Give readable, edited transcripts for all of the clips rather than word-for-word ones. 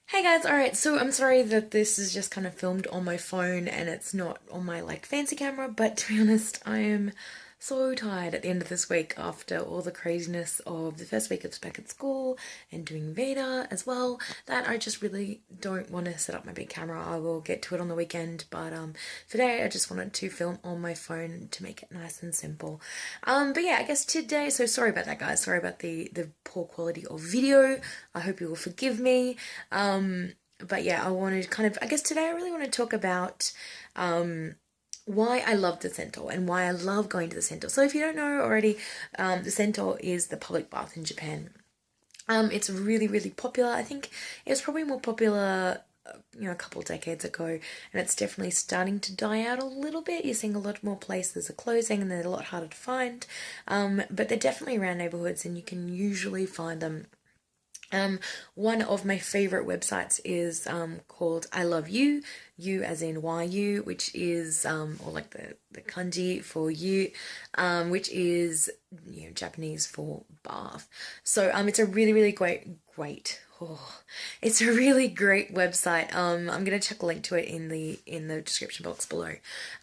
Hey guys, alright, so I'm sorry that this is just kind of filmed on my phone and it's not on my fancy camera, but to be honest, I am so tired at the end of this week after all the craziness of the first week of back at school and doing Veda as well, that I just really don't want to set up my big camera. I will get to it on the weekend, but today I just wanted to film on my phone to make it nice and simple. But yeah, I guess today, so sorry about that guys, sorry about the poor quality of video. I hope you will forgive me. But yeah, I wanted to kind of, I guess today I really want to talk about why I love the sentou and why I love going to the sentou. So if you don't know already, the sentou is the public bath in Japan. It's really, really popular. I think it was probably more popular, a couple of decades ago, and it's definitely starting to die out a little bit. You're seeing a lot more places are closing and they're a lot harder to find. But they're definitely around neighborhoods and you can usually find them. One of my favorite websites is called I Love You, you as in YU, which is or like the kanji for you, which is Japanese for bath. So it's a really really great. Oh, it's a really great website. I'm gonna chuck a link to it in the description box below.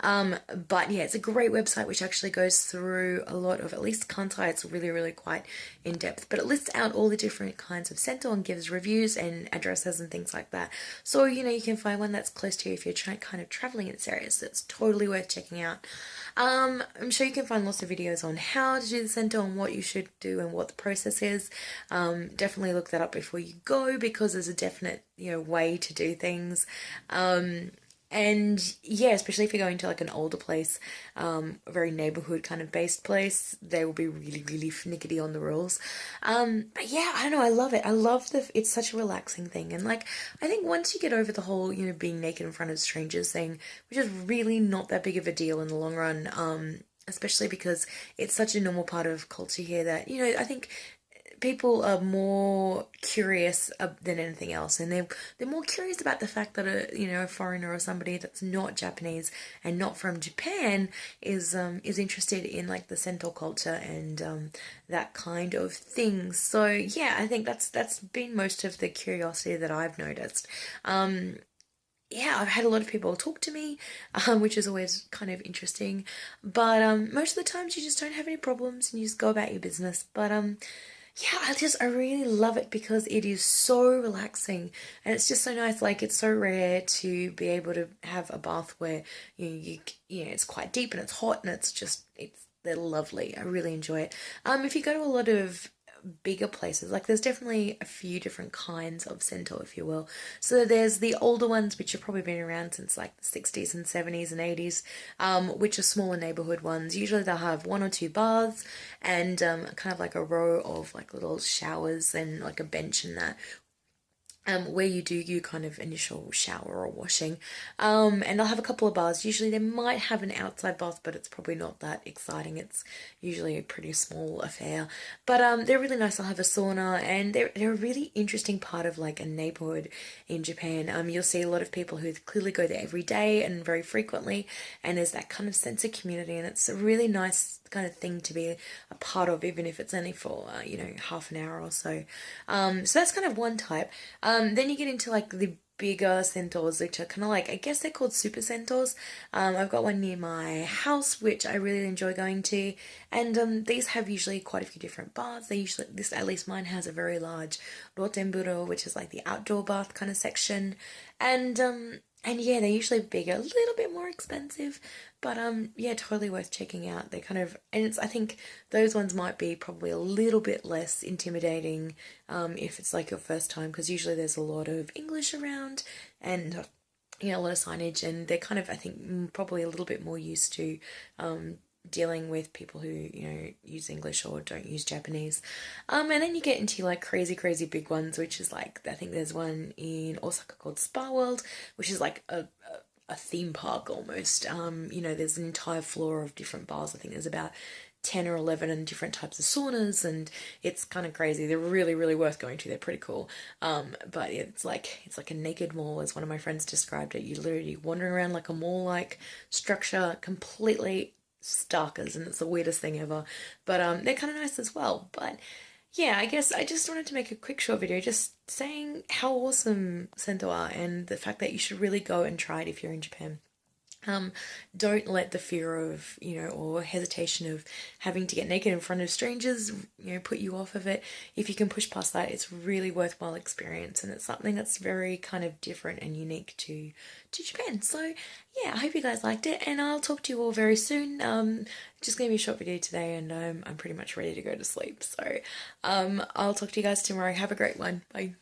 But yeah, it's a great website which actually goes through a lot of, at least Kansai, it's really really quite in depth. But it lists out all the different kinds of sentou and gives reviews and addresses and things like that. So you can find one that's close to you if you're kind of traveling in this area. So it's totally worth checking out. I'm sure you can find lots of videos on how to do the sentou and what you should do and what the process is. Definitely look that up before you go because there's a definite way to do things. And yeah, especially if you're going to an older place, a very neighborhood kind of based place, they will be really, really finicky on the rules. But yeah, I don't know, I love it. I love it's such a relaxing thing. And I think once you get over the whole, being naked in front of strangers thing, which is really not that big of a deal in the long run, especially because it's such a normal part of culture here that, I think people are more curious than anything else, and they're more curious about the fact that a foreigner or somebody that's not Japanese and not from Japan is interested in the sentou culture and that kind of thing. So yeah, I think that's been most of the curiosity that I've noticed. Yeah, I've had a lot of people talk to me, which is always kind of interesting. But most of the times you just don't have any problems and you just go about your business. But yeah, I really love it because it is so relaxing and it's just so nice. It's so rare to be able to have a bath where it's quite deep and it's hot and they're lovely. I really enjoy it. If you go to a lot of bigger places, there's definitely a few different kinds of sentou, if you will. So there's the older ones which have probably been around since the 60s and 70s and 80s, which are smaller neighborhood ones. Usually they'll have one or two baths and kind of a row of little showers and a bench and that, where you do your kind of initial shower or washing. And they'll have a couple of baths. Usually they might have an outside bath, but it's probably not that exciting. It's usually a pretty small affair. But they're really nice. They'll have a sauna, and they're a really interesting part of a neighborhood in Japan. You'll see a lot of people who clearly go there every day and very frequently, and there's that kind of sense of community, and it's a really nice kind of thing to be a part of, even if it's only for half an hour or so. So that's kind of one type. Then you get into the bigger centers, which are kind of I guess they're called super centers. I've got one near my house which I really enjoy going to, and these have usually quite a few different baths. This, at least mine, has a very large rotenburo, which is the outdoor bath kind of section, and yeah, they're usually bigger, a little bit more expensive, but yeah, totally worth checking out. They kind of, and I think those ones might be probably a little bit less intimidating if it's your first time, because usually there's a lot of English around and a lot of signage, and they're kind of, I think, probably a little bit more used to dealing with people who use English or don't use Japanese. And then you get into crazy big ones, which is I think there's one in Osaka called Spa World, which is a theme park almost. There's an entire floor of different bars. I think there's about 10 or 11 and different types of saunas, and it's kind of crazy. They're really really worth going to. They're pretty cool. But it's like a naked mall, as one of my friends described it. You're literally wandering around like a mall structure, completely starkers, and it's the weirdest thing ever. But they're kind of nice as well. But yeah, I guess I just wanted to make a quick short video just saying how awesome sentou are and the fact that you should really go and try it if you're in Japan. Um, don't let the fear of, or hesitation of having to get naked in front of strangers, put you off of it. If you can push past that, it's really worthwhile experience, and it's something that's very kind of different and unique to Japan. So yeah, I hope you guys liked it, and I'll talk to you all very soon. Just gonna be a short video today, and I'm pretty much ready to go to sleep. So I'll talk to you guys tomorrow. Have a great one. Bye.